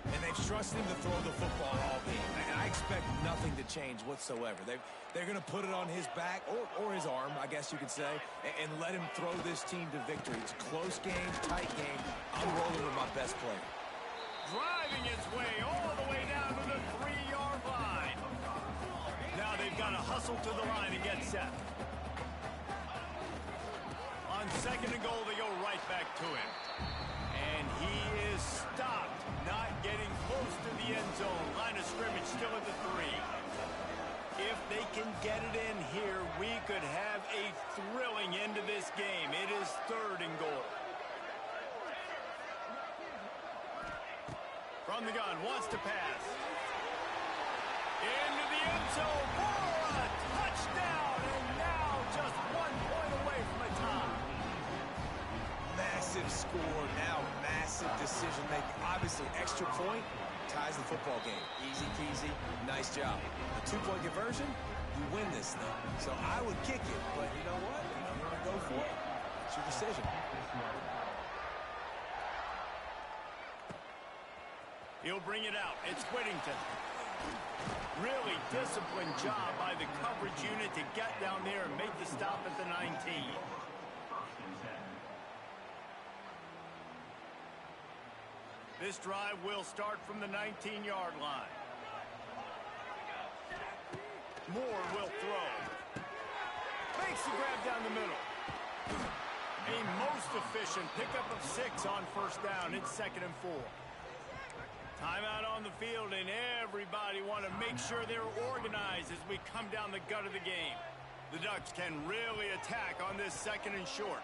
And they've trust him to throw the football all game, and I expect nothing to change whatsoever. They're going to put it on his back, or his arm, I guess you could say, and let him throw this team to victory. It's a close game, tight game. I'm rolling with my best player. Driving his way all the way down to the 3-yard line. Now they've got to hustle to the line and get set. On 2nd and goal, they go right back to him. And he is stopped, not getting close to the end zone. Line of scrimmage still at the 3. If they can get it in here, we could have a thrilling end to this game. It is 3rd and goal. From the gun, wants to pass. Into the end zone for a touchdown, and now just 1 point away from a tie. Massive score, now massive decision-making. Obviously, extra point ties the football game. Easy peasy, nice job. The 2-point conversion, you win this thing. So I would kick it, but you know what? I'm going to go for it. It's your decision. He'll bring it out. It's Whittington. Really disciplined job by the coverage unit to get down there and make the stop at the 19. This drive will start from the 19-yard line. Moore will throw. Makes the grab down the middle. A most efficient pickup of 6 on 1st down. It's 2nd and 4. Timeout on the field, and everybody want to make sure they're organized as we come down the gut of the game. The Ducks can really attack on this 2nd and short.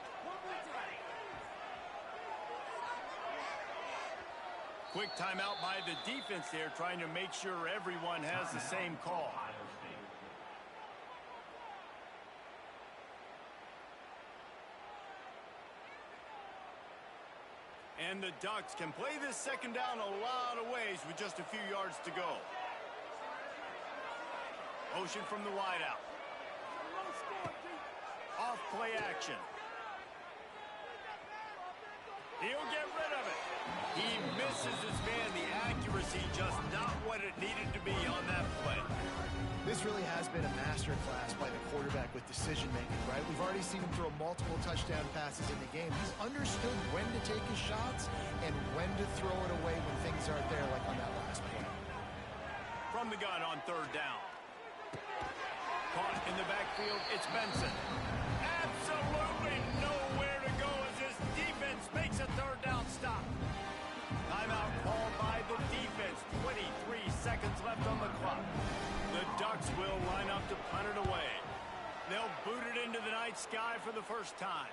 Quick timeout by the defense there, trying to make sure everyone has the same call. And the Ducks can play this 2nd down a lot of ways with just a few yards to go. Motion from the wideout. Off play action. He'll get rid of it. He misses his man. The accuracy just not what it needed to be on that play. This really has been a masterclass by the quarterback with decision-making, right? We've already seen him throw multiple touchdown passes in the game. He's understood when to take his shots and when to throw it away when things aren't there, like on that last play. From the gun on 3rd down. Caught in the backfield, it's Benson. Absolutely nowhere to go as this defense makes a 3rd down stop. Timeout called by the defense. 23 seconds left on the clock. The Ducks will line up to punt it away. They'll boot it into the night sky for the first time.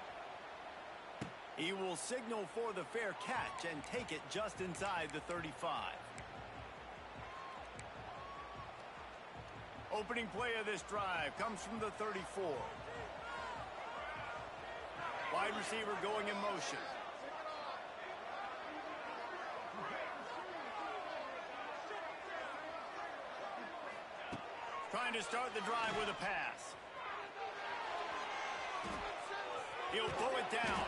He will signal for the fair catch and take it just inside the 35. Opening play of this drive comes from the 34. Wide receiver going in motion. Trying to start the drive with a pass. He'll pull it down.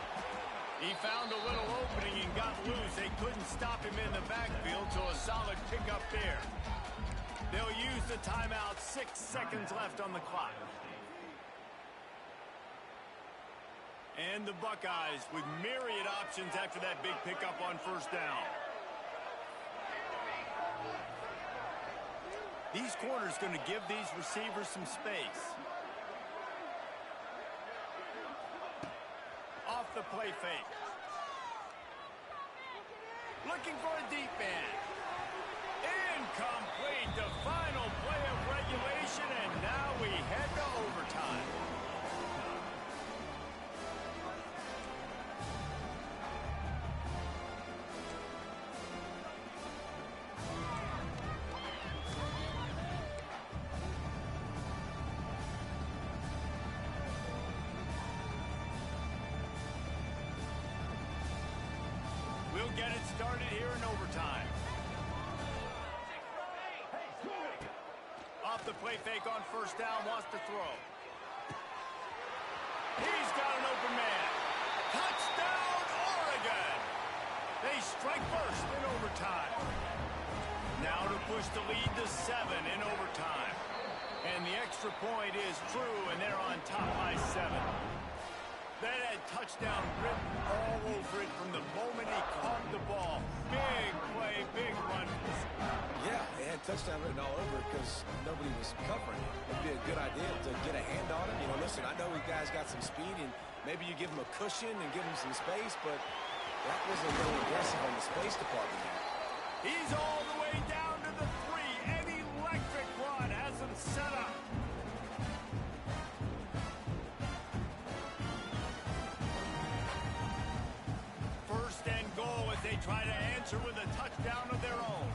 He found a little opening and got loose. They couldn't stop him in the backfield, so a solid pickup there. They'll use the timeout. 6 seconds left on the clock. And the Buckeyes with myriad options after that big pickup on 1st down. These corners going to give these receivers some space. Off the play fake. Looking for a deep man. Incomplete. The final play of regulation, and now we head to overtime. We'll get it started here in overtime. Off the play fake on 1st down, wants to throw. He's got an open man. Touchdown, Oregon! They strike first in overtime. Now to push the lead to 7 in overtime. And the extra point is true, and they're on top by 7. That had touchdown written all over it from the moment he caught the ball. Big play, big run. Yeah, they had touchdown written all over it because nobody was covering it. It'd be a good idea to get a hand on him. You know, listen, I know you guys got some speed, and maybe you give him a cushion and give him some space, but that wasn't really aggressive on the space department here. He's all the way down to the 3. An electric run has him set up. First and goal as they try to answer with a touchdown of their own.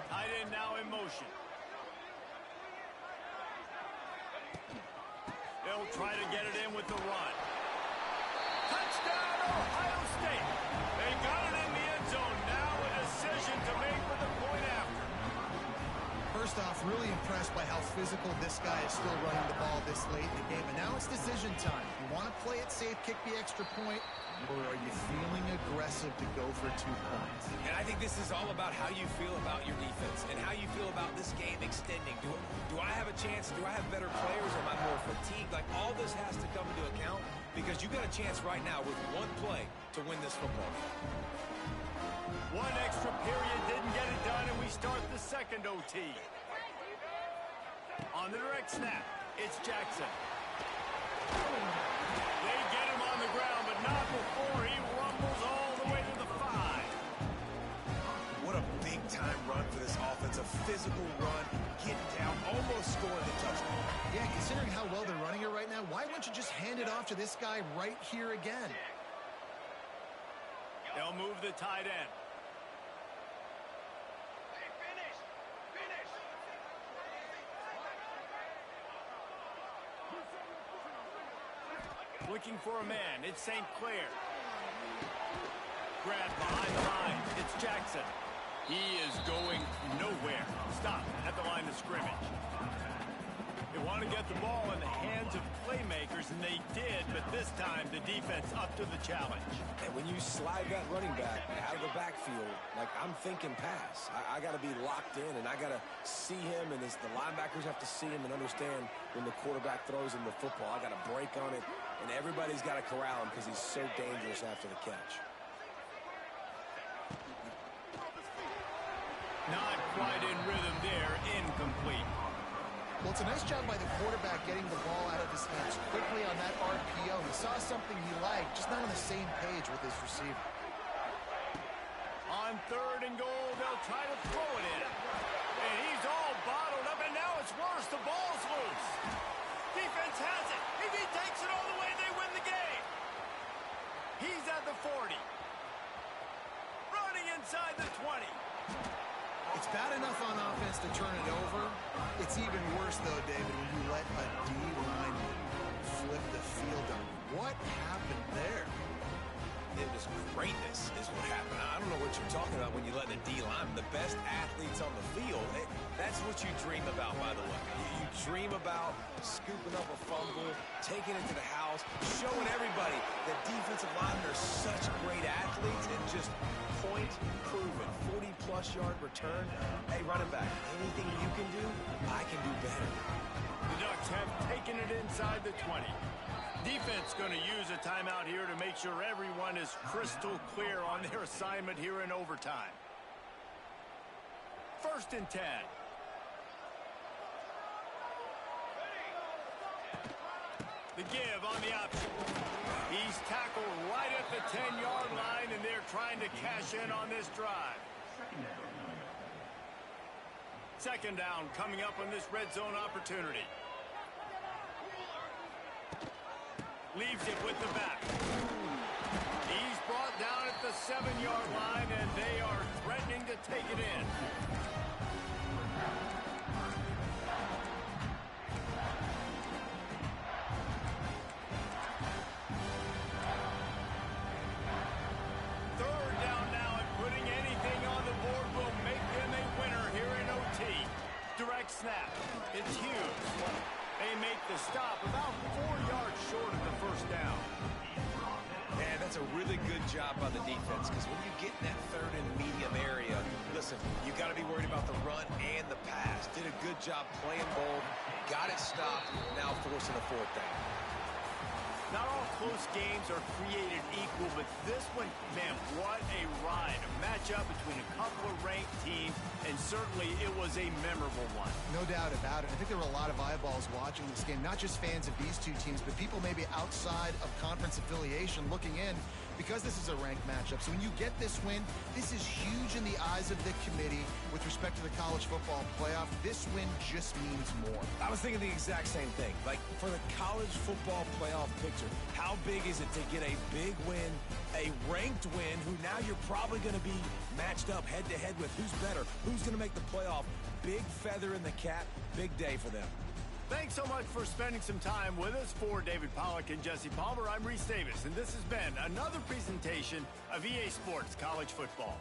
Tight end now in motion. They'll try to get it in with the run. Touchdown, Ohio State. They got it in the end zone. Now a decision to make with the point after. First off, really impressed by how physical this guy is still running the ball this late in the game. And now it's decision time. You want to play it safe, kick the extra point, or are you feeling aggressive to go for 2 points? And I think this is all about how you feel about your defense and how you feel about this game extending. Do I have a chance? Do I have better players? Am I more fatigued? Like, all this has to come into account because you got a chance right now with 1 play to win this football game. 1 extra period didn't get it done, and we start the second OT. On the direct snap, it's Jackson. They get him on the ground, but not before he rumbles all the way to the 5. What a big-time run for this offense. A physical run, get down, almost scoring the touchdown. Yeah, considering how well they're running it right now, why wouldn't you just hand it off to this guy right here again? They'll move the tight end. Looking for a man. It's St. Clair. Grab behind the line. It's Jackson. He is going nowhere. Stop at the line of scrimmage. They want to get the ball in the hands of playmakers, and they did, but this time the defense up to the challenge. And when you slide that running back out of the backfield, like, I'm thinking pass. I got to be locked in, and I got to see him, and the linebackers have to see him and understand when the quarterback throws him the football. I got to break on it, and everybody's got to corral him because he's so dangerous after the catch. Not quite in rhythm there. Incomplete. Well, it's a nice job by the quarterback getting the ball out of his hands quickly on that RPO. He saw something he liked, just not on the same page with his receiver. On 3rd and goal, they'll try to throw it in. And he's all bottled up, and now it's worse. The ball's loose. Defense has it. If he takes it all the way, they win the game. He's at the 40. Running inside the 20. It's bad enough on offense to turn it over. It's even worse, though, David, when you let a D-line flip the field on you. What happened there? It was greatness is what happened. I don't know what you're talking about when you let the D-line, the best athletes on the field. That's what you dream about, by the way. You dream about scooping up a fumble, taking it to the house, showing everybody that defensive linemen are such great athletes, and just point proven. 40-plus yard return. Hey, running back, anything you can do, I can do better. The Ducks have taken it inside the 20. Defense going to use a timeout here to make sure everyone is crystal clear on their assignment here in overtime. 1st and 10. The give on the option. He's tackled right at the 10-yard line, and they're trying to cash in on this drive. 2nd down coming up on this red zone opportunity. Leaves it with the back. He's brought down at the 7-yard line, and they are threatening to take it in. Third down now, and putting anything on the board will make them a winner here in OT. Direct snap. It's Hughes. They make the stop about 4 yards short of the 1st down. And that's a really good job by the defense, because when you get in that third and medium area, listen, you got to be worried about the run and the pass. Did a good job playing bold, got it stopped, now forcing a fourth down. Not all close games are created equal, but this one, man, what a ride. A matchup between a couple of ranked teams, and certainly it was a memorable one. No doubt about it. I think there were a lot of eyeballs watching this game, not just fans of these two teams, but people maybe outside of conference affiliation looking in, because this is a ranked matchup. So when you get this win, this is huge in the eyes of the committee with respect to the college football playoff. This win just means more. I was thinking the exact same thing. Like, for the college football playoff picture, how big is it to get a big win, a ranked win, who now you're probably going to be matched up head-to-head with who's better, who's going to make the playoff. Big feather in the cap, big day for them. Thanks so much for spending some time with us. For David Pollack and Jesse Palmer, I'm Reese Davis, and this has been another presentation of EA Sports College Football.